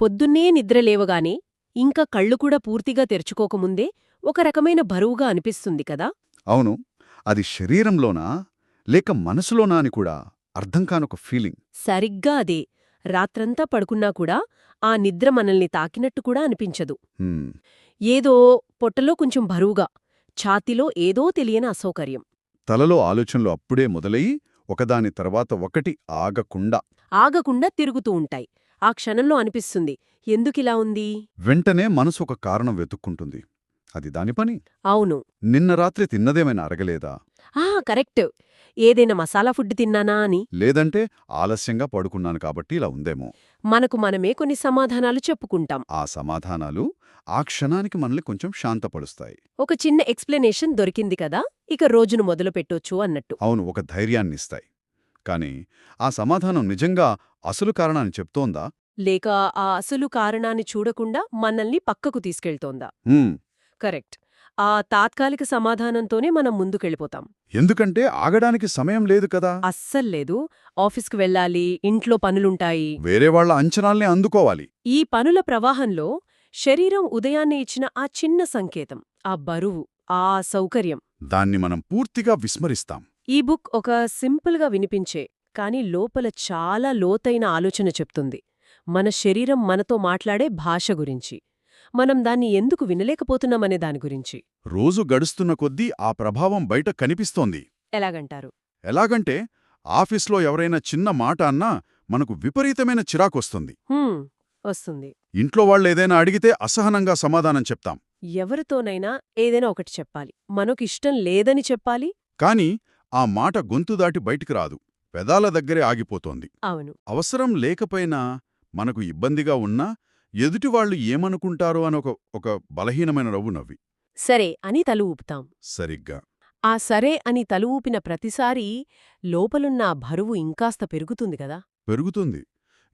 పొద్దున్నే నిద్రలేవగానే ఇంకా కళ్ళు కూడా పూర్తిగా తెరుచుకోకముందే ఒక రకమైన బరువుగా అనిపిస్తుంది కదా. అవును, అది శరీరంలోనా లేక మనసులోనా అని కూడా అర్థం కానొక ఫీలింగ్. సరిగ్గా అదే. రాత్రంతా పడుకున్నా కూడా ఆ నిద్ర మనల్ని తాకినట్టు కూడా అనిపించదు. హ్మ్, ఏదో పొట్టలో కొంచెం బరువుగా, ఛాతీలో ఏదో తెలియని అసౌకర్యం. తలలో ఆలోచనలు అప్పుడే మొదలయి ఒకదాని తర్వాత ఒకటి ఆగకుండా ఆగకుండా తిరుగుతూ ఉంటాయి. ఆ క్షణంలో అనిపిస్తుంది, ఎందుకిలా ఉంది? వెంటనే మనసు ఒక కారణం వెతుక్కుంటుంది. అది దాని పని. అవును. నిన్న రాత్రి తిన్నదేమైనా అరగలేదా? కరెక్ట్. ఏదైనా మసాలా ఫుడ్ తిన్నానా అని. లేదంటే ఆలస్యంగా పడుకున్నాను కాబట్టి ఇలా ఉందేమో. మనకు మనమే కొన్ని సమాధానాలు చెప్పుకుంటాం. ఆ సమాధానాలు ఆ క్షణానికి మనల్ని కొంచెం శాంతపరుస్తాయి. ఒక చిన్న ఎక్స్ప్లెనేషన్ దొరికింది కదా, ఇక రోజును మొదలుపెట్టొచ్చు అన్నట్టు. అవును, ఒక ధైర్యాన్నిస్తాయి. కాని ఆ సమాధానం నిజంగా అసలు కారణాన్ని చెప్తోందా? లేక ఆ అసలు కారణాన్ని చూడకుండా మనల్ని పక్కకు తీసుకెళ్తోందా? హ్మ్, కరెక్ట్. ఆ తాత్కాలిక సమాధానంతోనే మనం ముందుకెళ్ళిపోతాం. ఎందుకంటే ఆగడానికి సమయం లేదు కదా. అస్సల్లేదు. ఆఫీస్కి వెళ్ళాలి, ఇంట్లో పనులుంటాయి. వేరే వాళ్ళ అంచనాల్ని అందుకోవాలి. ఈ పనుల ప్రవాహంలో శరీరం ఉదయాన్నే ఇచ్చిన ఆ చిన్న సంకేతం, ఆ బరువు, ఆ సౌకర్యం. దాన్ని మనం పూర్తిగా విస్మరిస్తాం. ఈ బుక్ ఒక సింపుల్గా వినిపించే, కాని లోపల చాలా లోతైన ఆలోచన చెప్తుంది. మన శరీరం మనతో మాట్లాడే భాష గురించి. మనం దాన్ని ఎందుకు వినలేకపోతున్నామనే దాని గురించి. రోజు గడుస్తున్న కొద్దీ ఆ ప్రభావం బయట కనిపిస్తోంది. ఎలాగంటారు? ఎలాగంటే ఆఫీస్లో ఎవరైనా చిన్న మాట అన్నా మనకు విపరీతమైన చిరాకొస్తుంది. వస్తుంది. ఇంట్లో వాళ్ళేదైనా అడిగితే అసహనంగా సమాధానం చెప్తాం. ఎవరితోనైనా ఏదైనా ఒకటి చెప్పాలి, మనకిష్టం లేదని చెప్పాలి. కాని ఆ మాట గొంతు దాటి బయటికి రాదు, పెదాల దగ్గరే ఆగిపోతోంది. అవును. అవసరం లేకపోయినా మనకు ఇబ్బందిగా ఉన్నా ఎదుటివాళ్లు ఏమనుకుంటారో అని ఒక బలహీనమైన నవ్వు నవ్వి సరే అని తల ఊపుతాం. సరిగ్గా ఆ సరే అని తల ఊపిన ప్రతిసారీ లోపలున్న ఆ బరువు ఇంకాస్త పెరుగుతుంది కదా. పెరుగుతుంది.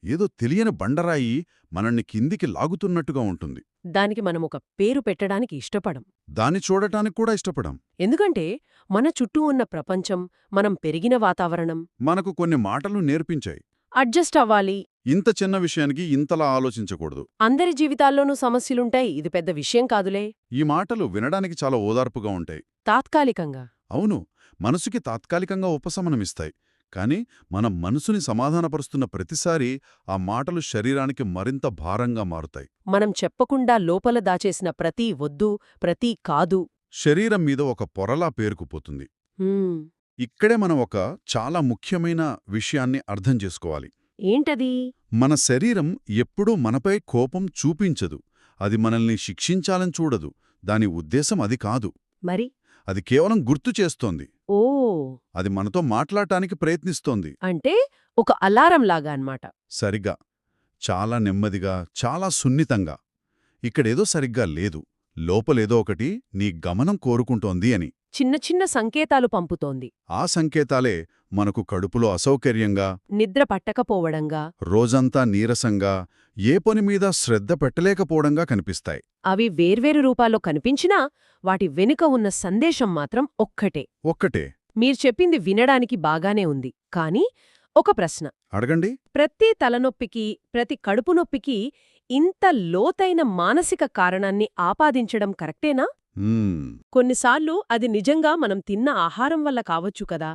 ఏదో తెలియని బండరాయి మనల్ని కిందికి లాగుతున్నట్టుగా ఉంటుంది. దానికి మనమొక పేరు పెట్టడానికి ఇష్టపడం. దాన్ని చూడటానికి కూడా ఇష్టపడం. ఎందుకంటే మన చుట్టూ ఉన్న ప్రపంచం, మనం పెరిగిన వాతావరణం మనకు కొన్ని మాటలు నేర్పించాయి. అడ్జస్ట్ అవ్వాలి. ఇంత చిన్న విషయానికి ఇంతలా ఆలోచించకూడదు. అందరి జీవితాల్లోనూ సమస్యలుంటాయి, ఇది పెద్ద విషయం కాదులే. ఈ మాటలు వినడానికి చాలా ఓదార్పుగా ఉంటాయి. తాత్కాలికంగా. అవును, మనసుకి తాత్కాలికంగా ఉపశమనమిస్తాయి. కాని మన మనసుని సమాధానపరుస్తున్న ప్రతిసారీ ఆ మాటలు శరీరానికి మరింత భారంగా మారుతాయి. మనం చెప్పకుండా లోపల దాచేసిన ప్రతి వద్దు, ప్రతి కాదు శరీరం మీద ఒక పొరలా పేరుకుపోతుంది. హ్మ్. ఇక్కడే మనం ఒక చాలా ముఖ్యమైన విషయాన్ని అర్థం చేసుకోవాలి. ఏంటది? మన శరీరం ఎప్పుడూ మనపై కోపం చూపించదు. అది మనల్ని శిక్షించాలని చూడదు. దాని ఉద్దేశం అది కాదు. మరి? అది కేవలం గుర్తు చేస్తోంది. ఓ. అది మనతో మాట్లాడటానికి ప్రయత్నిస్తోంది. అంటే ఒక అలారంలాగా అన్నమాట. సరిగ్గా. చాలా నెమ్మదిగా, చాలా సున్నితంగా. ఇక్కడేదో సరిగ్గా లేదు, లోపలేదో ఒకటి నీ గమనం కోరుకుంటోంది అని. చిన్న చిన్న సంకేతాలు పంపుతోంది. ఆ సంకేతాలే మనకు కడుపులో అసౌకర్యంగా, నిద్ర పట్టకపోవడంగా, రోజంతా నీరసంగా, ఏ పనిమీద శ్రద్ధ పెట్టలేకపోవడంగా కనిపిస్తాయి. అవి వేర్వేరు రూపాల్లో కనిపించినా వాటి వెనుక ఉన్న సందేశం మాత్రం ఒక్కటే. ఒక్కటే. మీరు చెప్పింది వినడానికి బాగానే ఉంది, కానీ ఒక ప్రశ్న. అడగండి. ప్రతి తలనొప్పికి, ప్రతి కడుపు నొప్పికి ఇంత లోతైన మానసిక కారణాన్ని ఆపాదించడం కరెక్టేనా? కొన్నిసార్లు అది నిజంగా మనం తిన్న ఆహారం వల్ల కావచ్చు కదా,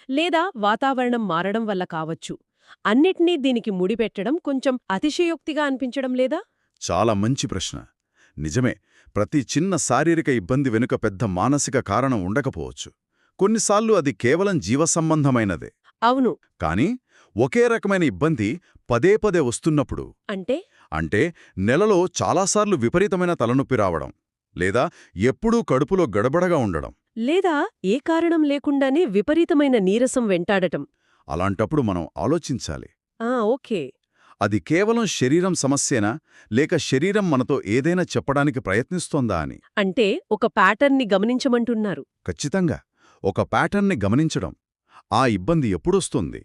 లేదా వాతావరణం మారడం వల్ల కావచ్చు. అన్నిటినీ దీనికి ముడిపెట్టడం కొంచెం అతిశయోక్తిగా అనిపించడం లేదా? చాలా మంచి ప్రశ్న. నిజమే, ప్రతి చిన్న శారీరక ఇబ్బంది వెనుక పెద్ద మానసిక కారణం ఉండకపోవచ్చు. కొన్నిసార్లు అది కేవలం జీవసంబంధమైనదే. అవును. కాని ఒకే రకమైన ఇబ్బంది పదే పదే వస్తున్నప్పుడు, అంటే నెలలో చాలాసార్లు విపరీతమైన తలనొప్పి రావడం, లేదా ఎప్పుడూ కడుపులో గడబడగా ఉండడం, లేదా ఏ కారణం లేకుండానే విపరీతమైన నీరసం వెంటాడటం, అలాంటప్పుడు మనం ఆలోచించాలి. ఓకే. అది కేవలం శరీరం సమస్యేనా, లేక శరీరం మనతో ఏదైనా చెప్పడానికి ప్రయత్నిస్తోందా అని. అంటే ఒక ప్యాటర్న్ని గమనించమంటున్నారు. ఖచ్చితంగా. ఒక ప్యాటర్న్ని గమనించడం. ఆ ఇబ్బంది ఎప్పుడొస్తోంది,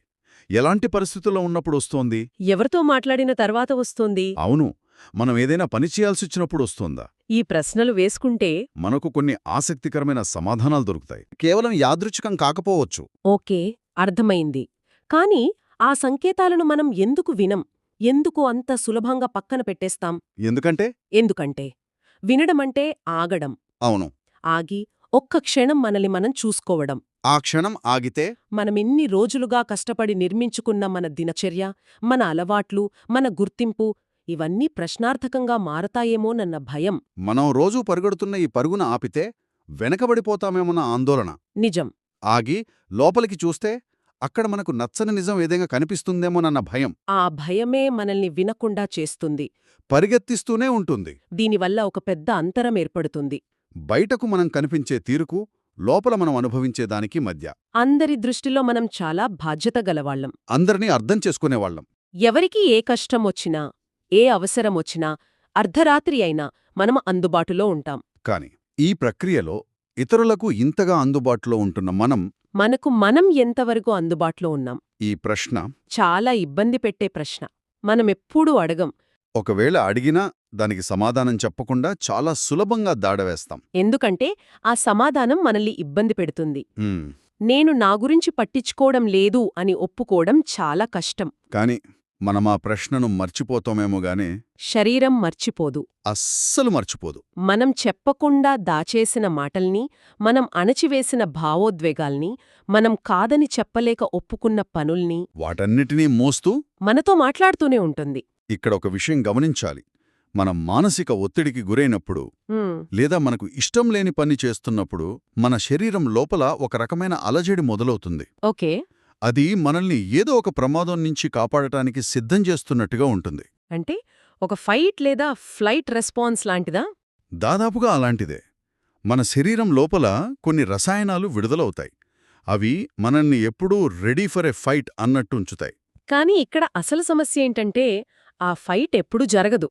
ఎలాంటి పరిస్థితుల్లో ఉన్నప్పుడు వస్తోంది, ఎవరితో మాట్లాడిన తర్వాత వస్తోంది. అవును, మనం ఏదైనా పని చేయాల్సొచ్చినప్పుడు వస్తోందా. ఈ ప్రశ్నలు వేసుకుంటే మనకు కొన్ని ఆసక్తికరమైన సమాధానాలు దొరుకుతాయి. కేవలం యాదృచ్ఛికం కాకపోవచ్చు. ఓకే, అర్థమైంది. కాని ఆ సంకేతాలను మనం ఎందుకు వినం? ఎందుకు అంత సులభంగా పక్కన పెట్టేస్తాం? ఎందుకంటే ఎందుకంటే వినడమంటే ఆగడం. అవును, ఆగి ఒక్క క్షణం మనల్ని మనం చూసుకోవడం. ఆ క్షణం ఆగితే మనమిన్ని రోజులుగా కష్టపడి నిర్మించుకున్న మన దినచర్య, మన అలవాట్లు, మన గుర్తింపు ఇవన్నీ ప్రశ్నార్థకంగా మారతాయేమోనన్న భయం. మనం రోజూ పరుగెడుతున్న ఈ పరుగున ఆపితే వెనకబడిపోతామేమన్న ఆందోళన. నిజం. ఆగి లోపలికి చూస్తే అక్కడ మనకు నచ్చని నిజం ఏదైనా కనిపిస్తుందేమోనన్న భయం ఆ భయమే మనల్ని వినకుండా చేస్తుంది. పరిగెత్తిస్తూనే ఉంటుంది. దీనివల్ల ఒక పెద్ద అంతరం ఏర్పడుతుంది. బయటకు మనం కనిపించే తీరుకు, లోపల మనం అనుభవించే దానికి మధ్య. అందరి దృష్టిలో మనం చాలా బాధ్యత గలవాళ్లం. అందర్నీ అర్థం చేసుకునేవాళ్లం. ఎవరికి ఏ కష్టమొచ్చినా, ఏ అవసరమొచ్చినా, అర్ధరాత్రి అయినా మనం అందుబాటులో ఉంటాం. కాని ఈ ప్రక్రియలో ఇతరులకు ఇంతగా అందుబాటులో ఉంటున్న మనకు మనం ఎంతవరకు అందుబాటులో ఉన్నాం? ఈ ప్రశ్న చాలా ఇబ్బంది పెట్టే ప్రశ్న. మనమెప్పుడూ అడగం. ఒకవేళ అడిగినా దానికి సమాధానం చెప్పకుండా చాలా సులభంగా దాడవేస్తాం. ఎందుకంటే ఆ సమాధానం మనల్ని ఇబ్బంది పెడుతుంది. ఉమ్, నేను నా గురించి పట్టించుకోవడం లేదు అని ఒప్పుకోవడం చాలా కష్టం. కాని మనమా ప్రశ్నను మర్చిపోతామేమోగానే శరీరం మర్చిపోదు. అస్సలు మర్చిపోదు. మనం చెప్పకుండా దాచేసిన మాటల్ని, మనం అణచివేసిన భావోద్వేగాల్ని, మనం కాదని చెప్పలేక ఒప్పుకున్న పనుల్ని వాటన్నిటినీ మోస్తూ మనతో మాట్లాడుతూనే ఉంటుంది. ఇక్కడ ఒక విషయం గమనించాలి. మనం మానసిక ఒత్తిడికి గురైనప్పుడు లేదా మనకు ఇష్టం లేని పని చేస్తున్నప్పుడు మన శరీరం లోపల ఒక రకమైన అలజడి మొదలవుతుంది. ఓకే. అది మనల్ని ఏదో ఒక ప్రమాదం నుంచి కాపాడటానికి సిద్ధం చేస్తున్నట్టుగా ఉంటుంది. అంటే ఒక ఫైట్ లేదా ఫ్లైట్ రెస్పాన్స్ లాంటిదా? దాదాపుగా అలాంటిదే. మన శరీరం లోపల కొన్ని రసాయనాలు విడుదలవుతాయి. అవి మనల్ని ఎప్పుడూ రెడీ ఫర్ ఎ ఫైట్ అన్నట్టు ఉంచుతాయి. కానీ ఇక్కడ అసలు సమస్య ఏంటంటే ఆ ఫైట్ ఎప్పుడూ జరగదు.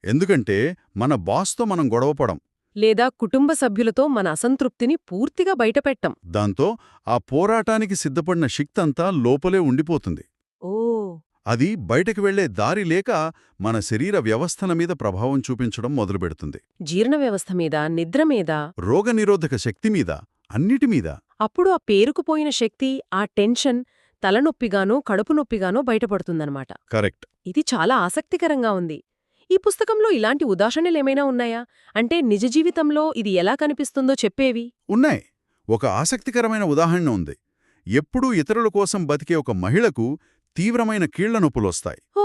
ఎందుకంటే మన బాస్తో మనం గొడవపడం, లేదా కుటుంబ సభ్యులతో మన అసంతృప్తిని పూర్తిగా బయటపెట్టం. దాంతో ఆ పోరాటానికి సిద్ధపడిన శక్తంతా లోపలే ఉండిపోతుంది. ఓ. అది బయటకు వెళ్లే దారి లేక మన శరీర వ్యవస్థల మీద ప్రభావం చూపించడం మొదలుపెడుతుంది. జీర్ణ వ్యవస్థ మీద, నిద్ర మీద, రోగనిరోధక శక్తి మీద, అన్నిటిమీద. అప్పుడు ఆ పేరుకుపోయిన శక్తి, ఆ టెన్షన్ తలనొప్పిగానో కడుపు నొప్పిగానో బయటపడుతుందన్నమాట. కరెక్ట్. ఇది చాలా ఆసక్తికరంగా ఉంది. ఈ పుస్తకంలో ఇలాంటి ఉదాహరణలేమైనా ఉన్నాయా? అంటే నిజ జీవితంలో ఇది ఎలా కనిపిస్తుందో చెప్పేవి. ఉన్నాయి. ఒక ఆసక్తికరమైన ఉదాహరణ ఉంది. ఎప్పుడూ ఇతరుల కోసం బతికే ఒక మహిళకు తీవ్రమైన కీళ్ల నొప్పులొస్తాయి. ఓ.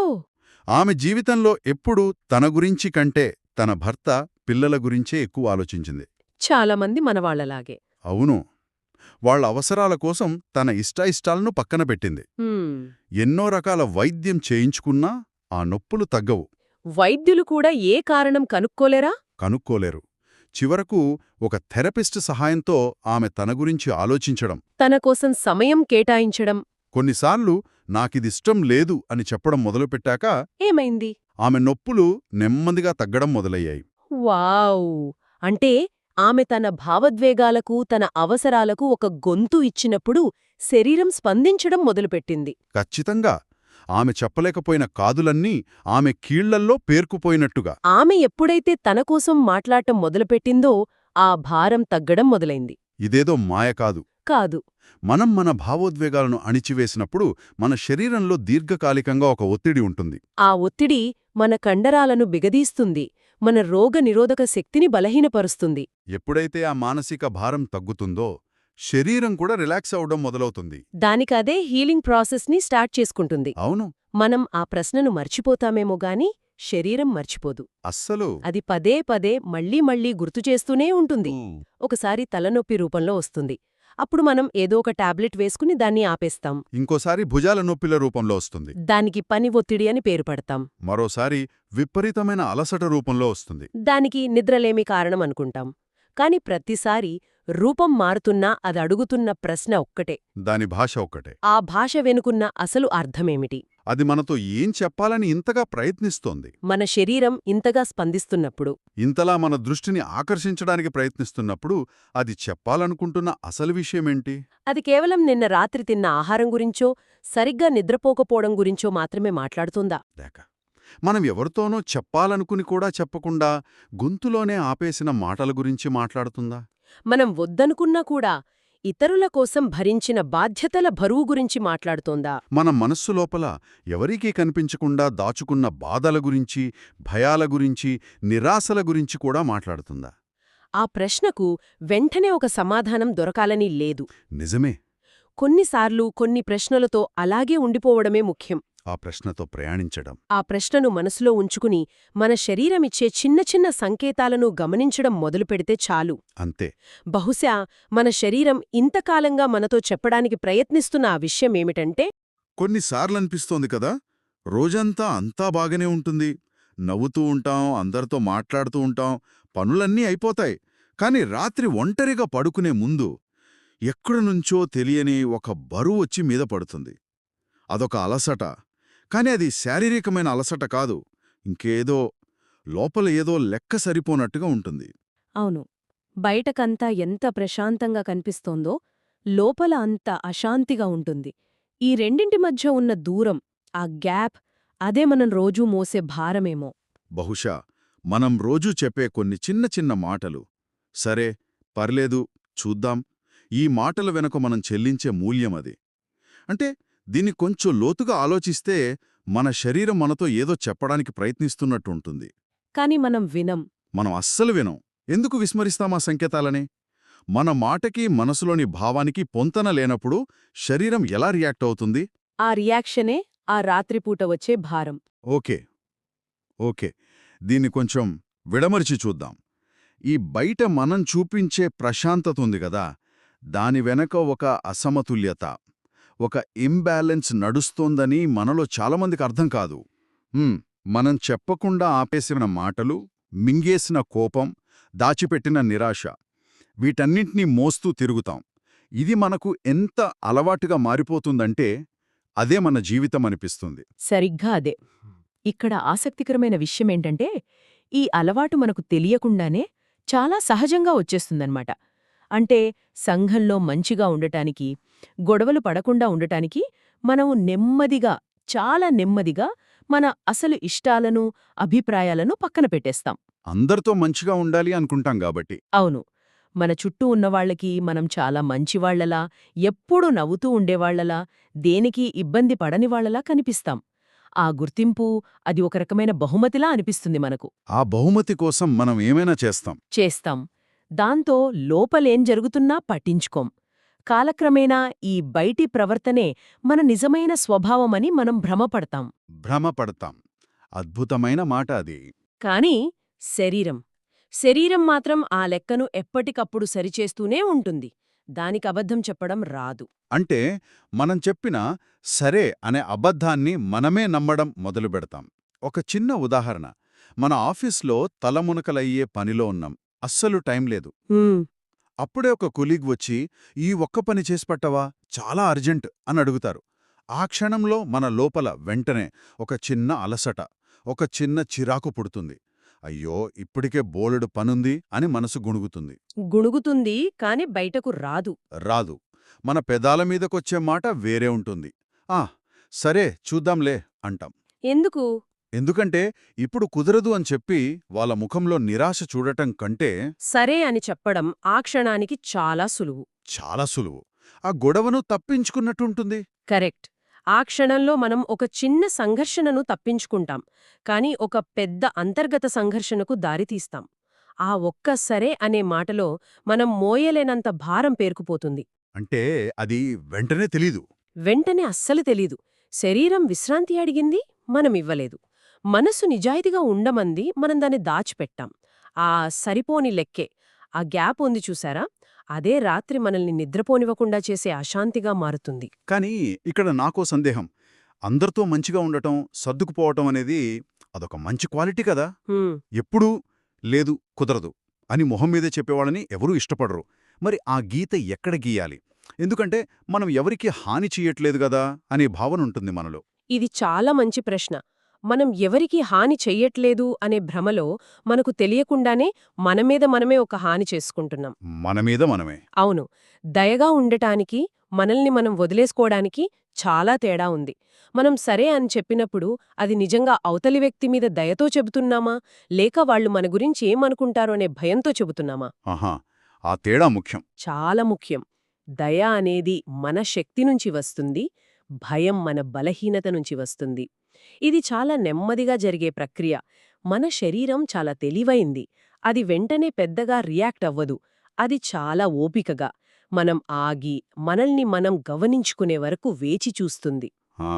ఆమె జీవితంలో ఎప్పుడూ తన గురించి కంటే తన భర్త, పిల్లల గురించే ఎక్కువ ఆలోచించింది. చాలామంది మనవాళ్లలాగే. అవును. వాళ్ల అవసరాల కోసం తన ఇష్టాయిష్టాలను పక్కన పెట్టింది. ఎన్నో రకాల వైద్యం చేయించుకున్నా ఆ నొప్పులు తగ్గవు. వైద్యులు కూడా ఏ కారణం కనుక్కోలేరా? కనుక్కోలేరు. చివరకు ఒక థెరపిస్ట్ సహాయంతో ఆమె తన గురించి ఆలోచించడం, తన కోసం సమయం కేటాయించడం. కొన్నిసార్లు నాకిదిష్టం లేదు అని చెప్పడం మొదలుపెట్టాక ఏమైంది? ఆమె నొప్పులు నెమ్మదిగా తగ్గడం మొదలయ్యాయి. వావ్! అంటే ఆమె తన భావోద్వేగాలకు, తన అవసరాలకు ఒక గొంతు ఇచ్చినప్పుడు శరీరం స్పందించడం మొదలుపెట్టింది. ఖచ్చితంగా. ఆమె చెప్పలేకపోయిన కాదులన్నీ ఆమె కీళ్లల్లో పేర్కుపోయినట్టుగా. ఆమె ఎప్పుడైతే తన కోసం మాట్లాడటం మొదలుపెట్టిందో ఆ భారం తగ్గడం మొదలైంది. ఇదేదో మాయ కాదు. కాదు. మనం మన భావోద్వేగాలను అణిచివేసినప్పుడు మన శరీరంలో దీర్ఘకాలికంగా ఒక ఒత్తిడి ఉంటుంది. ఆ ఒత్తిడి మన కండరాలను బిగదీస్తుంది, మన రోగనిరోధక శక్తిని బలహీనపరుస్తుంది. ఎప్పుడైతే ఆ మానసిక భారం తగ్గుతుందో శరీరం కూడా రిలాక్స్ అవడం మొదలవుతుంది. దానికదే హీలింగ్ ప్రాసెస్ని స్టార్ట్ చేసుకుంటుంది. అవును. మనం ఆ ప్రశ్నను మర్చిపోతామేమో గాని శరీరం మర్చిపోదు. అస్సలు. అది పదే పదే మళ్లీ మళ్లీ గుర్తుచేస్తూనే ఉంటుంది. ఒకసారి తలనొప్పి రూపంలో వస్తుంది. అప్పుడు మనం ఏదో ఒక టాబ్లెట్ వేసుకుని దాన్ని ఆపేస్తాం. ఇంకోసారి భుజాల నొప్పిల రూపంలో వస్తుంది. దానికి పని ఒత్తిడి అని పేరు పెడతాం. మరోసారి విపరీతమైన అలసట రూపంలో వస్తుంది. దానికి నిద్రలేమి కారణం అనుకుంటాం. కాని ప్రతిసారి రూపం మారుతున్నా అది అడుగుతున్న ప్రశ్న ఒక్కటే. దాని భాష ఒక్కటే. ఆ భాష వెనుకున్న అసలు అర్థమేమిటి? అది మనతో ఏం చెప్పాలని ఇంతగా ప్రయత్నిస్తోంది. మన శరీరం ఇంతగా స్పందిస్తున్నప్పుడు, ఇంతలా మన దృష్టిని ఆకర్షించడానికి ప్రయత్నిస్తున్నప్పుడు అది చెప్పాలనుకుంటున్న అసలు విషయమేంటి? అది కేవలం నిన్న రాత్రి తిన్న ఆహారం గురించో, సరిగ్గా నిద్రపోకపోవడం గురించో మాత్రమే మాట్లాడుతుందా? లేక మనం ఎవరితోనో చెప్పాలనుకుని కూడా చెప్పకుండా గొంతులోనే ఆపేసిన మాటల గురించి మాట్లాడుతుందా? మనం వద్దనుకున్నా కూడా ఇతరుల కోసం భరించిన బాధ్యతల బరువు గురించి మాట్లాడుతోందా? మన మనస్సు లోపల ఎవరికీ కనిపించకుండా దాచుకున్న బాధల గురించి, భయాల గురించి, నిరాశల గురించి కూడా మాట్లాడుతుందా? ఆ ప్రశ్నకు వెంటనే ఒక సమాధానం దొరకాలని లేదు. నిజమే. కొన్నిసార్లు కొన్ని ప్రశ్నలతో అలాగే ఉండిపోవడమే ముఖ్యం. ఆ ప్రశ్నతో ప్రయాణించడం. ఆ ప్రశ్నను మనసులో ఉంచుకుని మన శరీరమిచ్చే చిన్న చిన్న సంకేతాలను గమనించడం మొదలుపెడితే చాలు. అంతే. బహుశా మన శరీరం ఇంతకాలంగా మనతో చెప్పడానికి ప్రయత్నిస్తున్న ఆ విషయమేమిటంటే, కొన్నిసార్లనిపిస్తోంది కదా, రోజంతా అంతా బాగానే ఉంటుంది, నవ్వుతూ ఉంటాం, అందరితో మాట్లాడుతూ ఉంటాం, పనులన్నీ అయిపోతాయి. కాని రాత్రి ఒంటరిగా పడుకునే ముందు ఎక్కడనుంచో తెలియని ఒక బరువు వచ్చి మీద పడుతుంది. అదొక అలసట. కాని అది శారీరకమైన అలసట కాదు, ఇంకేదో లోపల ఏదో లెక్క సరిపోనట్టుగా ఉంటుంది. అవును, బయటకంతా ఎంత ప్రశాంతంగా కనిపిస్తోందో లోపల అంత అశాంతిగా ఉంటుంది. ఈ రెండింటి మధ్య ఉన్న దూరం, ఆ గ్యాప్, అదే మనం రోజూ మోసే భారమేమో. బహుశా మనం రోజూ చెప్పే కొన్ని చిన్న చిన్న మాటలు, సరే, పర్లేదు, చూద్దాం, ఈ మాటల వెనుక మనం చెల్లించే మూల్యమది. అంటే దీన్ని కొంచెం లోతుగా ఆలోచిస్తే మన శరీరం మనతో ఏదో చెప్పడానికి ప్రయత్నిస్తున్నట్టుంటుంది. కాని మనం వినం. మనం అస్సలు వినం. ఎందుకు విస్మరిస్తాం ఆ సంకేతాలని? మన మాటకి, మనసులోని భావానికి పొంతన లేనప్పుడు శరీరం ఎలా రియాక్ట్ అవుతుంది? ఆ రియాక్షనే ఆ రాత్రిపూట వచ్చే భారం. ఓకే, దీన్ని కొంచెం విడమర్చి చూద్దాం. ఈ బయట మనం చూపించే ప్రశాంతత ఉంది గదా, దాని వెనక ఒక అసమతుల్యత, ఒక ఇంబ్యాలెన్స్ నడుస్తోందని మనలో చాలామందికి అర్థం కాదు. మనం చెప్పకుండా ఆపేసిన మాటలు, మింగేసిన కోపం, దాచిపెట్టిన నిరాశ, వీటన్నింటినీ మోస్తూ తిరుగుతాం. ఇది మనకు ఎంత అలవాటుగా మారిపోతుందంటే అదే మన జీవితం అనిపిస్తుంది. సరిగ్గా అదే. ఇక్కడ ఆసక్తికరమైన విషయమేంటంటే, ఈ అలవాటు మనకు తెలియకుండానే చాలా సహజంగా వచ్చేస్తుందన్నమాట. అంటే సంఘంలో మంచిగా ఉండటానికి, గొడవలు పడకుండా ఉండటానికి మనం నెమ్మదిగా, చాలా నెమ్మదిగా మన అసలు ఇష్టాలను, అభిప్రాయాలను పక్కన పెట్టేస్తాం. అందరితో మంచిగా ఉండాలి అనుకుంటాం గాబట్టి. అవును, మన చుట్టూ ఉన్నవాళ్లకి మనం చాలా మంచివాళ్లలా, ఎప్పుడూ నవ్వుతూ ఉండేవాళ్లలా, దేనికి ఇబ్బంది పడనివాళ్లలా కనిపిస్తాం. ఆ గుర్తింపు, అది ఒక రకమైన బహుమతిలా అనిపిస్తుంది మనకు. ఆ బహుమతి కోసం మనం ఏమైనా చేస్తాం. దాంతో లోపలేం జరుగుతున్నా పట్టించుకోం. కాలక్రమేణా ఈ బయటి ప్రవర్తనే మన నిజమైన స్వభావమని మనం భ్రమపడతాం. అద్భుతమైన మాట అది. కాని శరీరం మాత్రం ఆ లెక్కను ఎప్పటికప్పుడు సరిచేస్తూనే ఉంటుంది. దానికబద్ధం చెప్పడం రాదు. అంటే మనం చెప్పిన సరే అనే అబద్ధాన్ని మనమే నమ్మడం మొదలుపెడతాం. ఒక చిన్న ఉదాహరణ. మన ఆఫీస్లో తలమునకలయ్యే పనిలో ఉన్నాం, అస్సలు టైం లేదు. అప్పుడే ఒక కొలీగ్ వచ్చి, ఈ ఒక్క పని చేసి పట్టవా, చాలా అర్జెంట్ అని అడుగుతారు. ఆ క్షణంలో మన లోపల వెంటనే ఒక చిన్న అలసట, ఒక చిన్న చిరాకు పుడుతుంది. అయ్యో, ఇప్పటికే బోలెడు పనుంది అని మనసు గుణుగుతుంది, కాని బయటకు రాదు. మన పెదాల మీదకొచ్చే మాట వేరే ఉంటుంది. సరే చూద్దాంలే అంటాం. ఎందుకంటే ఇప్పుడు కుదరదు అని చెప్పి వాళ్ళ ముఖంలో నిరాశ చూడటం కంటే సరే అని చెప్పడం ఆ క్షణానికి చాలా సులువు. ఆ గొడవను తప్పించుకున్నట్టుంటుంది. కరెక్ట్. ఆ క్షణంలో మనం ఒక చిన్న సంఘర్షణను తప్పించుకుంటాం, కాని ఒక పెద్ద అంతర్గత సంఘర్షణకు దారితీస్తాం. ఆ ఒక్క సరే అనే మాటలో మనం మోయలేనంత భారం పేరుకుపోతుంది. అంటే అది వెంటనే అస్సలు తెలీదు. శరీరం విశ్రాంతి అడిగింది, మనమివ్వలేదు. మనసు నిజాయితీగా ఉండమంది, మనం దాన్ని దాచిపెట్టాం. ఆ సరిపోని లెక్కే, ఆ గ్యాప్ ఉంది చూసారా, అదే రాత్రి మనల్ని నిద్రపోనివ్వకుండా చేసే అశాంతిగా మారుతుంది. కానీ ఇక్కడ నాకో సందేహం. అందరితో మంచిగా ఉండటం, సర్దుకుపోవటం అనేది అదొక మంచి క్వాలిటీ కదా. ఎప్పుడూ లేదు, కుదరదు అని మొహం మీదే చెప్పేవాళ్ళని ఎవరూ ఇష్టపడరు. మరి ఆ గీత ఎక్కడ గీయాలి? ఎందుకంటే మనం ఎవరికీ హాని చెయ్యట్లేదు గదా అనే భావన ఉంటుంది మనలో. ఇది చాలా మంచి ప్రశ్న. మనం ఎవరికీ హాని చెయ్యట్లేదు అనే భ్రమలో మనకు తెలియకుండానే మనమీద మనమే ఒక హాని చేసుకుంటున్నాం. మనమీద మనమే. అవును. దయగా ఉండటానికి, మనల్ని మనం వదిలేసుకోవడానికి చాలా తేడా ఉంది. మనం సరే అని చెప్పినప్పుడు అది నిజంగా అవతలి వ్యక్తి మీద దయతో చెబుతున్నామా, లేక వాళ్ళు మన గురించి ఏమనుకుంటారో అనే భయంతో చెబుతున్నామా? ఆ తేడా ముఖ్యం. చాలా ముఖ్యం. దయ అనేది మన శక్తి నుంచి వస్తుంది, భయం మన బలహీనత నుంచి వస్తుంది. ఇది చాలా నెమ్మదిగా జరిగే ప్రక్రియ. మన శరీరం చాలా తెలివైంది. అది వెంటనే పెద్దగా రియాక్ట్ అవ్వదు. అది చాలా ఓపికగా, మనం ఆగి, మనల్ని మనం గమనించుకునే వరకు వేచి చూస్తుంది. ఆ,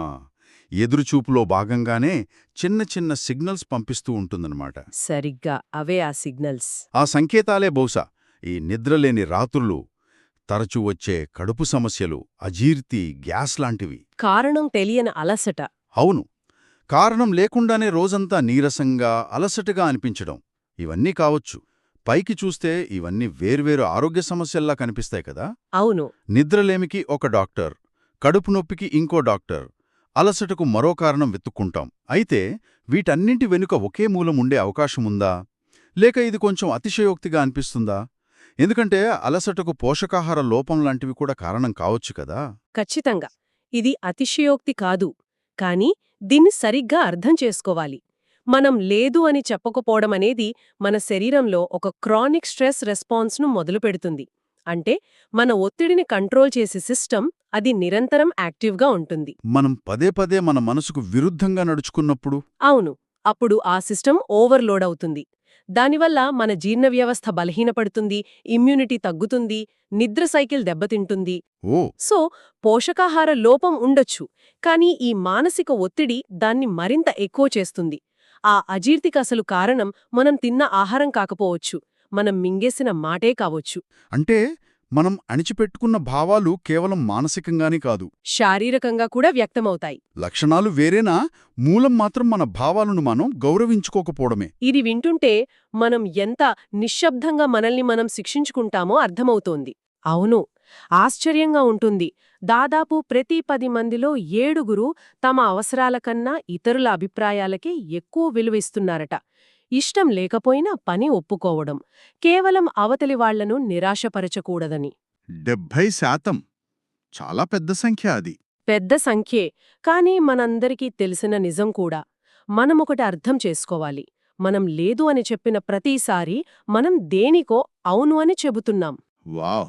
ఎదురుచూపులో భాగంగానే చిన్న చిన్న సిగ్నల్స్ పంపిస్తూ ఉంటుందన్నమాట. సరిగ్గా అవే ఆ సిగ్నల్స్. ఆ సంకేతాలే బహుశా ఈ నిద్రలేని రాత్రులు, తరచూ వచ్చే కడుపు సమస్యలు, అజీర్తి, గ్యాస్ లాంటివి. కారణం తెలియని అలసట. అవును, కారణం లేకుండానే రోజంతా నీరసంగా, అలసటగా అనిపించడం, ఇవన్నీ కావచ్చు. పైకి చూస్తే ఇవన్నీ వేర్వేరు ఆరోగ్య సమస్యల్లా కనిపిస్తాయి కదా. అవును. నిద్రలేమికి ఒక డాక్టర్, కడుపు నొప్పికి ఇంకో డాక్టర్, అలసటకు మరో కారణం వెతుక్కుంటాం. అయితే వీటన్నింటి వెనుక ఒకే మూలం ఉండే అవకాశముందా? లేక ఇది కొంచెం అతిశయోక్తిగా అనిపిస్తుందా? ఎందుకంటే అలసటకు పోషకాహార లోపం లాంటివి కూడా కారణం కావచ్చు కదా. ఖచ్చితంగా. ఇది అతిశయోక్తి కాదు. కానీ దీన్ని సరిగ్గా అర్థం చేసుకోవాలి. మనం లేదు అని చెప్పకపోవడమనేది మన శరీరంలో ఒక క్రానిక్ స్ట్రెస్ రెస్పాన్స్ను మొదలుపెడుతుంది. అంటే మన ఒత్తిడిని కంట్రోల్ చేసే సిస్టమ్ అది నిరంతరం యాక్టివ్గా ఉంటుంది. మనం పదే పదే మన మనసుకు విరుద్ధంగా నడుచుకున్నప్పుడు? అవును. అప్పుడు ఆ సిస్టమ్ ఓవర్లోడ్ అవుతుంది. దానివల్ల మన జీర్ణ వ్యవస్థ బలహీనపడుతుంది, ఇమ్యూనిటీ తగ్గుతుంది, నిద్ర సైకిల్ దెబ్బతింటుంది. ఓ, సో పోషకాహార లోపం ఉండొచ్చు, కానీ ఈ మానసిక ఒత్తిడి దాన్ని మరింత ఎక్కువ చేస్తుంది. ఆ అజీర్తికి అసలు కారణం మనం తిన్న ఆహారం కాకపోవచ్చు, మనం మింగేసిన మాటే కావచ్చు. అంటే మనం అణిచిపెట్టుకున్న భావాలు కేవలం మానసికంగానే కాదు, శారీరకంగా కూడా వ్యక్తమవుతాయి. లక్షణాలు వేరేనా, మూలం మాత్రం మన భావాలను మనం గౌరవించుకోకపోవడమే. ఇది వింటుంటే మనం ఎంత నిశ్శబ్దంగా మనల్ని మనం శిక్షించుకుంటామో అర్థమవుతోంది. అవును, ఆశ్చర్యంగా ఉంటుంది. దాదాపు ప్రతి 10 మందిలో 7 తమ అవసరాల కన్నా ఇతరుల అభిప్రాయాలకే ఎక్కువ విలువిస్తున్నారట. ఇష్టం లేకపోయినా పని ఒప్పుకోవడం, కేవలం అవతలి వాళ్లను నిరాశపరచకూడదని. 70% చాలా పెద్ద సంఖ్య అది. పెద్ద సంఖ్యే, కానీ మనందరికీ తెలిసిన నిజం కూడా. మనమొకటి అర్థం చేసుకోవాలి. మనం లేదు అని చెప్పిన ప్రతిసారీ మనం దేనికో అవును అని చెబుతున్నాం. వావ్,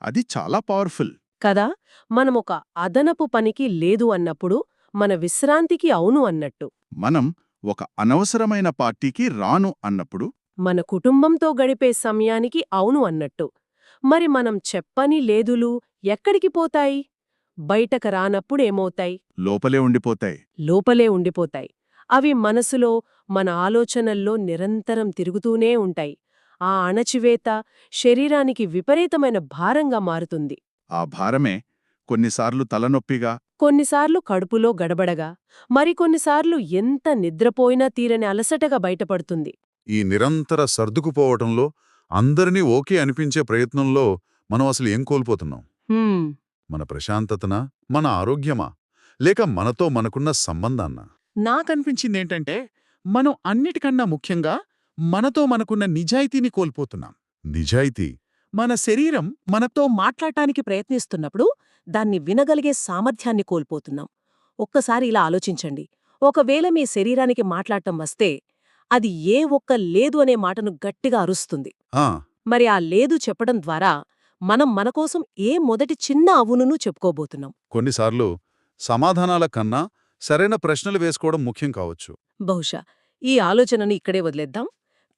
అది చాలా పవర్ఫుల్ కదా. మనమొక అదనపు పనికి లేదు అన్నప్పుడు మన విశ్రాంతికి అవును అన్నట్టు. మనం ఒక అనవసరమైన పార్టీకి రాను అన్నప్పుడు మన కుటుంబంతో గడిపే సమయానికి అవును అన్నట్టు. మరి మనం చెప్పని లేదులు ఎక్కడికి పోతాయి? బయటకు రానప్పుడేమవుతాయి? లోపలే ఉండిపోతాయి. లోపలే ఉండిపోతాయి. అవి మనసులో, మన ఆలోచనల్లో నిరంతరం తిరుగుతూనే ఉంటాయి. ఆ అణచివేత శరీరానికి విపరీతమైన భారంగా మారుతుంది. ఆ భారమే కొన్నిసార్లు తలనొప్పిగా, కొన్నిసార్లు కడుపులో గడబడగా, మరికొన్నిసార్లు ఎంత నిద్రపోయినా తీరని అలసటగా బయటపడుతుంది. ఈ నిరంతర సర్దుకుపోవటంలో, అందరినీ ఓకే అనిపించే ప్రయత్నంలో మనం అసలు ఏం కోల్పోతున్నాం? మన ప్రశాంతతనా, మన ఆరోగ్యమా, లేక మనతో మనకున్న సంబంధాన్నా? నాకనిపించిందేంటంటే మనం అన్నిటికన్నా ముఖ్యంగా మనతో మనకున్న నిజాయితీని కోల్పోతున్నాం. నిజాయితీ? మన శరీరం మనతో మాట్లాడటానికి ప్రయత్నిస్తున్నప్పుడు దాన్ని వినగలిగే సామర్థ్యాన్ని కోల్పోతున్నాం. ఒక్కసారి ఇలా ఆలోచించండి. ఒకవేళ మీ శరీరానికి మాట్లాడటం వస్తే అది ఏ ఒక్క లేదు అనే మాటను గట్టిగా అరుస్తుంది. ఆ, మరి ఆ లేదు చెప్పడం ద్వారా మనం మనకోసం ఏ మొదటి చిన్న అవునును చెప్పుకోబోతున్నాం. కొన్నిసార్లు సమాధానాల కన్నా సరైన ప్రశ్నలు వేసుకోవడం ముఖ్యం కావచ్చు. బహుశా ఈ ఆలోచనను ఇక్కడే వదిలేద్దాం.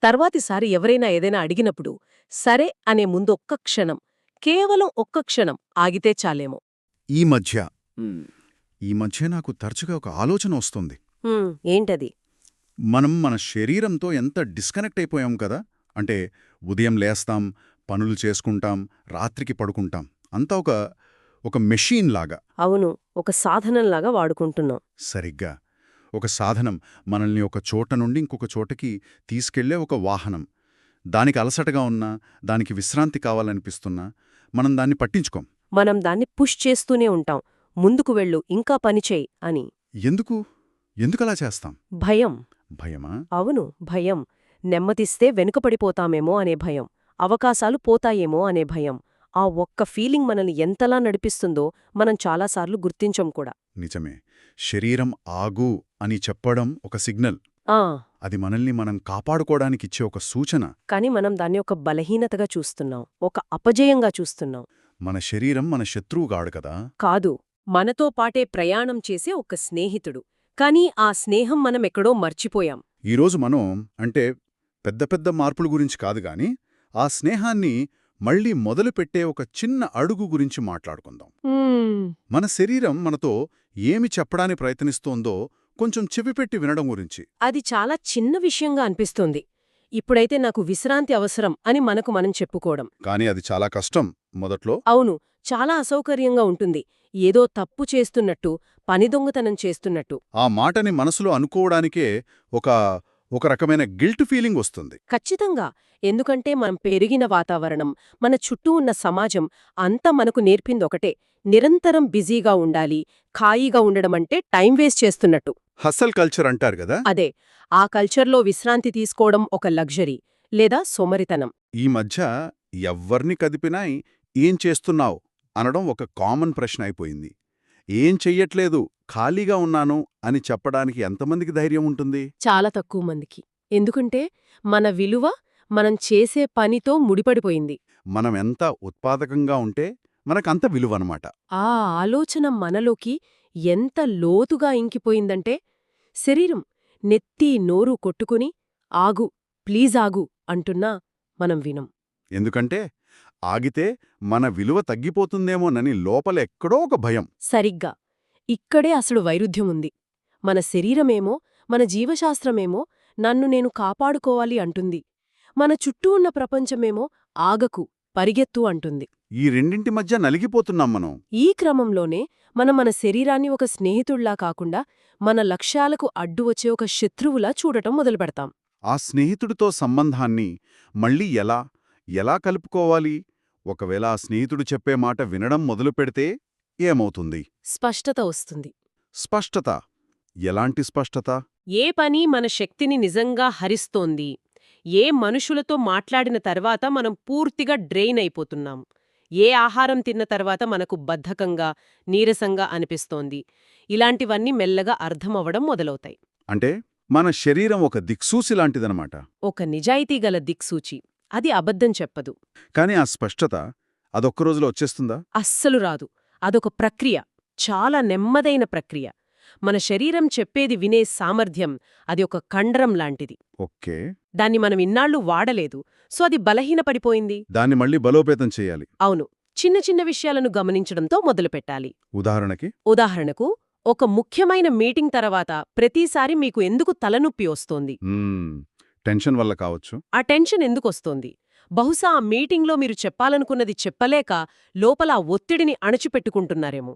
తర్వాతిసారి ఎవరైనా ఏదైనా అడిగినప్పుడు సరే అనే ముందు ఒక్క క్షణం, కేవలం ఒక్క క్షణం ఆగితే చాలేమో. ఈ మధ్య నాకు తరచుగా ఒక ఆలోచన వస్తుంది. ఏంటది? మనం మన శరీరంతో ఎంత డిస్కనెక్ట్ అయిపోయాం కదా. అంటే ఉదయం లేస్తాం, పనులు చేసుకుంటాం, రాత్రికి పడుకుంటాం, అంతా ఒక మెషీన్ లాగా. అవును, ఒక సాధనంలాగా వాడుకుంటున్నాం. సరిగ్గా. ఒక సాధనం మనల్ని ఒక చోట నుండి ఇంకొక చోటకి తీసుకెళ్లే ఒక వాహనం. దానికి అలసటగా ఉన్నా, దానికి విశ్రాంతి కావాలనిపిస్తున్నా మనం దాన్ని పట్టించుకోం. మనం దాన్ని పుష్ చేస్తూనే ఉంటాం. ముందుకు వెళ్ళు, ఇంకా పనిచేయి అని. ఎందుకలా చేస్తాం? భయం. భయమా? అవును, భయం. నెమ్మదిస్తే వెనుకపడిపోతామేమో అనే భయం, అవకాశాలు పోతాయేమో అనే భయం. ఆ ఒక్క ఫీలింగ్ మనల్ని ఎంతలా నడిపిస్తుందో మనం చాలాసార్లు గుర్తించం కూడా. నిజమే. శరీరం ఆగు అని చెప్పడం ఒక సిగ్నల్. అది మనల్ని మనం కాపాడుకోవడానికిచ్చే ఒక సూచన. కాని మనం దాన్ని ఒక బలహీనతగా చూస్తున్నాం, ఒక అపజయంగా చూస్తున్నాం. మన శరీరం మన శత్రువు కాడు కదా. కాదు, మనతో పాటే ప్రయాణం చేసే ఒక స్నేహితుడు. కానీ ఆ స్నేహం మనమెక్కడో మర్చిపోయాం. ఈరోజు మనం అంటే పెద్ద పెద్ద మార్పుల గురించి కాదు గాని ఆ స్నేహాన్ని మళ్ళీ మొదలుపెట్టే ఒక చిన్న అడుగు గురించి మాట్లాడుకుందాం. మన శరీరం మనతో ఏమి చెప్పడానికి ప్రయత్నిస్తోందో కొంచెం చెవిపెట్టి వినడం గురించి. అది చాలా చిన్న విషయంగా అనిపిస్తుంది. ఇప్పుడైతే నాకు విశ్రాంతి అవసరం అని మనకు మనం చెప్పుకోవడం. కానీ అది చాలా కష్టం మొదట్లో. అవును, చాలా అసౌకర్యంగా ఉంటుంది. ఏదో తప్పు చేస్తున్నట్టు, పని దొంగతనం చేస్తున్నట్టు. ఆ మాటని మనసులో అనుకోవడానికే ఒక రకమైన గిల్ట్ ఫీలింగ్ వస్తుంది. ఖచ్చితంగా. ఎందుకంటే మనం పెరిగిన వాతావరణం, మన చుట్టూ ఉన్న సమాజం అంతా మనకు నేర్పిందొకటే: నిరంతరం బిజీగా ఉండాలి, ఖాళీగా ఉండడమంటే టైం వేస్ట్ చేస్తున్నట్టు. హసల్ కల్చర్ అంటారు గదా. అదే, ఆ కల్చర్లో విశ్రాంతి తీసుకోవడం ఒక లగ్జరీ లేదా సోమరితనం. ఈ మధ్య ఎవ్వర్ని కదిపినా ఏం చేస్తున్నావ్ అనడం ఒక కామన్ ప్రశ్న అయిపోయింది. ఏం చెయ్యట్లేదు, ఖాళీగా ఉన్నాను అని చెప్పడానికి ఎంతమందికి ధైర్యం ఉంటుంది? చాలా తక్కువ మందికి. ఎందుకంటే మన విలువ మనం చేసే పనితో ముడిపడిపోయింది. మనం ఎంత ఉత్పాదకంగా ఉంటే మనకంత విలువనమాట. ఆ ఆలోచన మనలోకి ఎంత లోతుగా ఇంకిపోయిందంటే శరీరం నెత్తి నోరు కొట్టుకుని ఆగు, ప్లీజ్ ఆగు అంటున్నా మనం వినం. ఎందుకంటే ఆగితే మన విలువ తగ్గిపోతుందేమోనని లోపలెక్కడో ఒక భయం. సరిగ్గా ఇక్కడే అసలు వైరుధ్యముంది. మన శరీరమేమో, మన జీవశాస్త్రమేమో నన్ను నేను కాపాడుకోవాలి అంటుంది. మన చుట్టూ ఉన్న ప్రపంచమేమో ఆగకు, పరిగెత్తు అంటుంది. ఈ రెండింటి మధ్య నలిగిపోతున్నాం మనం. ఈ క్రమంలోనే మనం మన శరీరాన్ని ఒక స్నేహితుళ్లా కాకుండా మన లక్ష్యాలకు అడ్డు వచ్చే ఒక శత్రువులా చూడటం మొదలుపెడతాం. ఆ స్నేహితుడితో సంబంధాన్ని మళ్ళీ ఎలా కలుపుకోవాలి? ఒకవేళ ఆ స్నేహితుడు చెప్పే మాట వినడం మొదలుపెడితే ఏమవుతుంది? స్పష్టత వస్తుంది. స్పష్టత. ఎలాంటి స్పష్టత? ఏ పని మన శక్తిని నిజంగా హరిస్తోంది, ఏ మనుషులతో మాట్లాడిన తర్వాత మనం పూర్తిగా డ్రెయిన్ అయిపోతున్నాం, ఏ ఆహారం తిన్న తర్వాత మనకు బద్ధకంగా, నీరసంగా అనిపిస్తోంది, ఇలాంటివన్నీ మెల్లగా అర్థమవ్వడం మొదలవుతాయి. అంటే మన శరీరం ఒక దిక్సూసిలాంటిదనమాట. ఒక నిజాయితీగల దిక్సూచి. అది అబద్ధం చెప్పదు. కాని ఆ స్పష్టత అదొక్క రోజులో వచ్చేస్తుందా? అస్సలు రాదు. అదొక ప్రక్రియ, చాలా నెమ్మదైన ప్రక్రియ. మన శరీరం చెప్పేది వినే సామర్థ్యం అది ఒక కండరం లాంటిది. ఓకే. దాన్ని మనం ఇన్నాళ్లు వాడలేదు, సో అది బలహీనపడిపోయింది. దాన్ని మళ్ళీ బలోపేతం చెయ్యాలి. అవును, చిన్న చిన్న విషయాలను గమనించడంతో మొదలుపెట్టాలి. ఉదాహరణకు ఒక ముఖ్యమైన మీటింగ్ తర్వాత ప్రతిసారి మీకు ఎందుకు తలనొప్పి వస్తోంది? టెన్షన్ వల్ల కావచ్చు. ఆ టెన్షన్ ఎందుకొస్తోంది? బహుశా ఆ మీటింగ్లో మీరు చెప్పాలనుకున్నది చెప్పలేక లోపల ఆ ఒత్తిడిని అణచిపెట్టుకుంటున్నారేమో.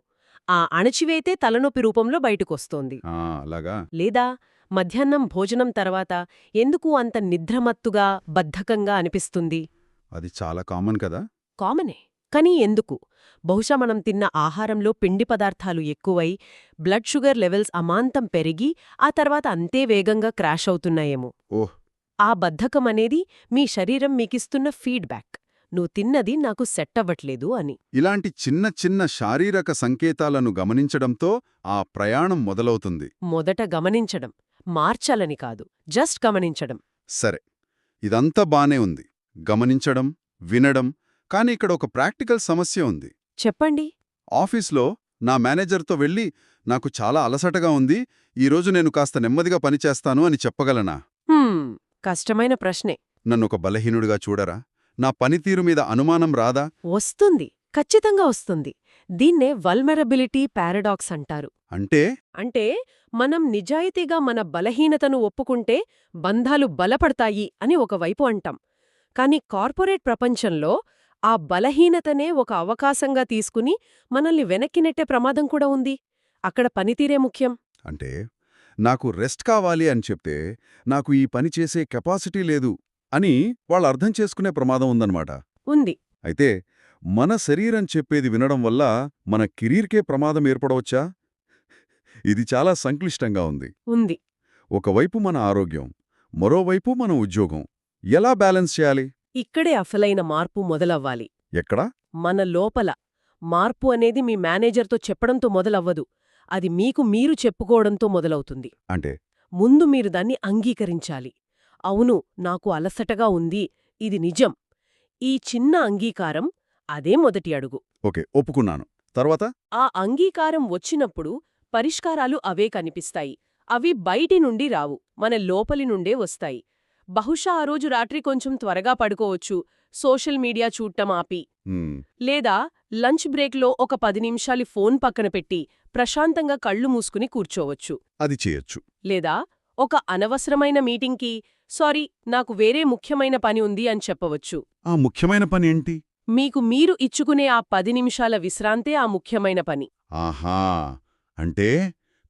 ఆ అణచివేతే తలనొప్పి రూపంలో బయటకొస్తోంది. అలాగా. లేదా మధ్యాహ్నం భోజనం తర్వాత ఎందుకు అంత నిద్రమత్తుగా, బద్ధకంగా అనిపిస్తుంది? అది చాలా కామన్ కదా. కామనే, కానీ ఎందుకు? బహుశా మనం తిన్న ఆహారంలో పిండి పదార్థాలు ఎక్కువై, బ్లడ్ షుగర్ లెవెల్స్ అమాంతం పెరిగి ఆ తర్వాత అంతే వేగంగా క్రాష్ అవుతున్నాయేమో. ఓహ్. ఆ బద్ధకమనేది మీ శరీరం మీకిస్తున్న ఫీడ్బ్యాక్, నువ్వు తిన్నది నాకు సెట్ అవ్వట్లేదు అని. ఇలాంటి చిన్న చిన్న శారీరక సంకేతాలను గమనించడంతో ఆ ప్రయాణం మొదలవుతుంది. మొదట గమనించడం, మార్చాలని కాదు, జస్ట్ గమనించడం. సరే, ఇదంతా బానే ఉంది. గమనించడం, వినడం. కానీ ఇక్కడ ఒక ప్రాక్టికల్ సమస్య ఉంది. చెప్పండి. ఆఫీస్లో నా మేనేజర్తో వెళ్ళి నాకు చాలా అలసటగా ఉంది, ఈరోజు నేను కాస్త నెమ్మదిగా పనిచేస్తాను అని చెప్పగలనా? కష్టమైన ప్రశ్నే. నన్నొక బలహీనుడిగా చూడరా? నా పనితీరు మీద అనుమానం రాదా? వస్తుంది, ఖచ్చితంగా వస్తుంది. దీన్నే వల్నరబిలిటీ పారాడాక్స్ అంటారు. అంటే మనం నిజాయితీగా మన బలహీనతను ఒప్పుకుంటే బంధాలు బలపడతాయి అని ఒకవైపు అంటాం. కాని కార్పొరేట్ ప్రపంచంలో ఆ బలహీనతనే ఒక అవకాశంగా తీసుకుని మనల్ని వెనక్కి నెట్టే ప్రమాదం కూడా ఉంది. అక్కడ పనితీరే ముఖ్యం. అంటే నాకు రెస్ట్ కావాలి అని చెప్తే నాకు ఈ పని చేసే కెపాసిటీ లేదు అని వాళ్ళు అర్థం చేసుకునే ప్రమాదం ఉందన్నమాట. ఉంది. అయితే మన శరీరం చెప్పేది వినడం వల్ల మన కెరీర్కే ప్రమాదం ఏర్పడవచ్చా? ఇది చాలా సంక్లిష్టంగా ఉంది. ఒకవైపు మన ఆరోగ్యం, మరోవైపు మన ఉద్యోగం. ఎలా బ్యాలెన్స్ చేయాలి? ఇక్కడే అసలైన మార్పు మొదలవ్వాలి. ఎక్కడ? మన లోపల. మార్పు అనేది మీ మేనేజర్తో చెప్పడంతో మొదలవ్వదు, అది మీకు మీరు చెప్పుకోవడంతో మొదలవుతుంది. అంటే ముందు మీరు దాన్ని అంగీకరించాలి. అవును, నాకు అలసటగా ఉంది, ఇది నిజం. ఈ చిన్న అంగీకారం అదే మొదటి అడుగు. ఓకే, ఒప్పుకున్నాను. తర్వాత? ఆ అంగీకారం వచ్చినప్పుడు పరిష్కారాలు అవే కనిపిస్తాయి. అవి బయటి నుండి రావు, మన లోపలి నుండే వస్తాయి. బహుశా ఆ రోజు రాత్రి కొంచెం త్వరగా పడుకోవచ్చు, సోషల్ మీడియా చూడటం ఆపి. హ్మ్. లేదా లంచ్ బ్రేక్లో ఒక 10 నిమిషాలు ఫోన్ పక్కన పెట్టి ప్రశాంతంగా కళ్ళు మూసుకుని కూర్చోవచ్చు. అది చేయొచ్చు. లేదా ఒక అనవసరమైన మీటింగ్కి సారీ, నాకు వేరే ముఖ్యమైన పని ఉంది అని చెప్పవచ్చు. ఆ ముఖ్యమైన పని ఏంటి? మీకు మీరు ఇచ్చుకునే ఆ 10 నిమిషాల విశ్రాంతే ఆ ముఖ్యమైన పని. ఆహా, అంటే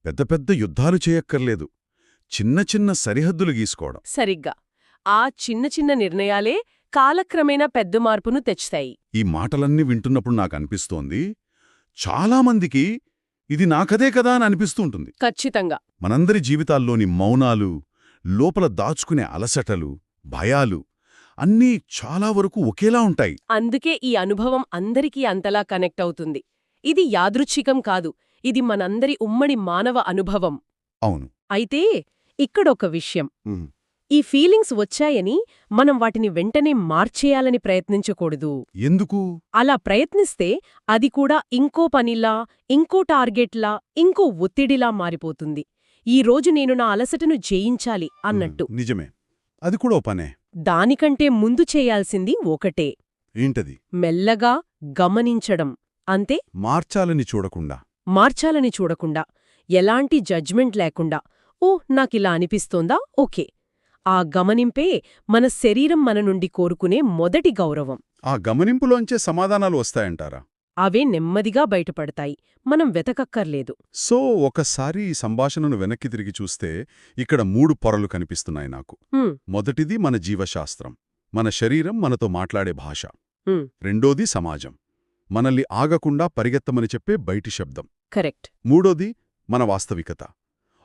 పెద్ద పెద్ద యుద్ధాలు చేయక్కర్లేదు, చిన్న చిన్న సరిహద్దులు గీసుకోవడం. సరిగ్గా. ఆ చిన్న చిన్న నిర్ణయాలే కాలక్రమేణా పెద్ద మార్పును తెచ్చుతాయి. ఈ మాటలన్నీ వింటున్నప్పుడు నాకనిపిస్తోంది, చాలామందికి ఇది నాకదే కదా అని అనిపిస్తూ ఉంటుంది. ఖచ్చితంగా. మనందరి జీవితాల్లోని మౌనాలు, లోపల దాచుకునే అలసటలు, భయాలు అన్నీ చాలా వరకు ఒకేలా ఉంటాయి. అందుకే ఈ అనుభవం అందరికీ అంతలా కనెక్ట్ అవుతుంది. ఇది యాదృచ్ఛికం కాదు, ఇది మనందరి ఉమ్మడి మానవ అనుభవం. అవును. అయితే ఇక్కడొక విషయం. ఉమ్, ఈ ఫీలింగ్స్ వచ్చాయని మనం వాటిని వెంటనే మార్చేయాలని ప్రయత్నించకూడదు. ఎందుకు? అలా ప్రయత్నిస్తే అది కూడా ఇంకో పనిలా, ఇంకో టార్గెట్లా, ఇంకో ఒత్తిడిలా మారిపోతుంది. ఈ రోజు నేను నా అలసటను జయించాలి అన్నట్టు. నిజమే, అది కూడా ఓ పనే. దానికంటే ముందు చేయాల్సింది ఒకటే. ఏంటది? మెల్లగా గమనించడం. అంతే. మార్చాలని చూడకుండా. మార్చాలని చూడకుండా, ఎలాంటి జడ్జ్మెంట్ లేకుండా, ఓ నాకిలా అనిపిస్తోందా, ఓకే. ఆ గమనింపే మన శరీరం మన నుండి కోరుకునే మొదటి గౌరవం. ఆ గమనింపులోంచే సమాధానాలు వస్తాయంటారా? అవే నెమ్మదిగా బయటపడతాయి, మనం వెతకక్కర్లేదు. సో ఒకసారి ఈ సంభాషణను వెనక్కి తిరిగి చూస్తే ఇక్కడ 3 పొరలు కనిపిస్తున్నాయి నాకు. హ్మ్, మొదటిది మన జీవశాస్త్రం, మన శరీరం మనతో మాట్లాడే భాష. హ్మ్, రెండోది సమాజం, మనల్ని ఆగకుండా పరిగెత్తమని చెప్పే బయటి శబ్దం. కరెక్ట్. మూడోది మన వాస్తవికత,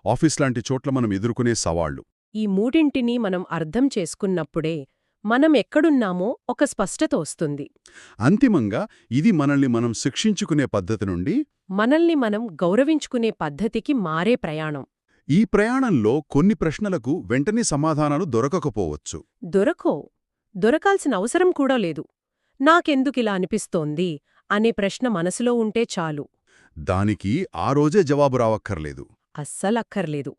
ఆఫీస్ లాంటి చోట్ల మనం ఎదుర్కొనే సవాళ్లు. ఈ మూడింటినీ మనం అర్థం చేసుకున్నప్పుడే మనం ఎక్కడున్నామో ఒక స్పష్టత వస్తుంది. అంతిమంగా ఇది మనల్ని మనం శిక్షించుకునే పద్ధతి నుండి మనల్ని మనం గౌరవించుకునే పద్ధతికి మారే ప్రయాణం. ఈ ప్రయాణంలో కొన్ని ప్రశ్నలకు వెంటనే సమాధానాలు దొరకకపోవచ్చు. దొరకాల్సిన అవసరం కూడా లేదు. నాకెందుకిలా అనిపిస్తోంది అనే ప్రశ్న మనసులో ఉంటే చాలు. దానికి ఆ రోజే జవాబు రావక్కర్లేదు. అస్సలక్కర్లేదు.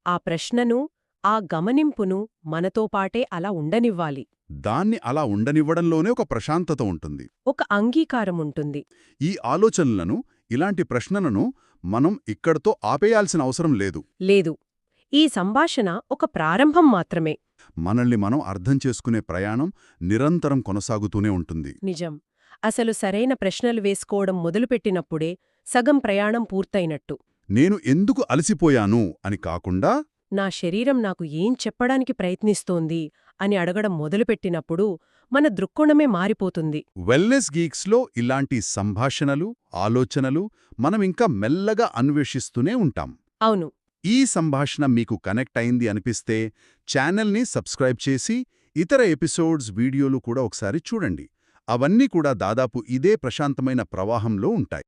ఆ ప్రశ్నను, ఆ గమనింపును మనతో పాటే అలా ఉండనివ్వాలి. దాన్ని అలా ఉండనివ్వడంలోనే ఒక ప్రశాంతత ఉంటుంది, ఒక అంగీకారం ఉంటుంది. ఈ ఆలోచనలను, ఇలాంటి ప్రశ్నలను మనం ఇక్కడతో ఆపేయాల్సిన అవసరం లేదు. లేదు, ఈ సంభాషణ ఒక ప్రారంభం మాత్రమే. మనల్ని మనం అర్థం చేసుకునే ప్రయాణం నిరంతరం కొనసాగుతూనే ఉంటుంది. నిజం. అసలు సరైన ప్రశ్నలు వేసుకోవడం మొదలుపెట్టినప్పుడే సగం ప్రయాణం పూర్తయినట్టు. నేను ఎందుకు అలసిపోయాను అని కాకుండా, నా శరీరం నాకు ఏం చెప్పడానికి ప్రయత్నిస్తోంది అని అడగడం మొదలుపెట్టినప్పుడు మన దృక్కోణమే మారిపోతుంది. వెల్నెస్ గీక్స్లో ఇలాంటి సంభాషణలు, ఆలోచనలు మనం ఇంకా మెల్లగా అన్వేషిస్తూనే ఉంటాం. అవును. ఈ సంభాషణ మీకు కనెక్ట్ అయింది అనిపిస్తే ఛానల్ని సబ్స్క్రైబ్ చేసి ఇతర ఎపిసోడ్స్ వీడియోలు కూడా ఒకసారి చూడండి. అవన్నీ కూడా దాదాపు ఇదే ప్రశాంతమైన ప్రవాహంలో ఉంటాయి.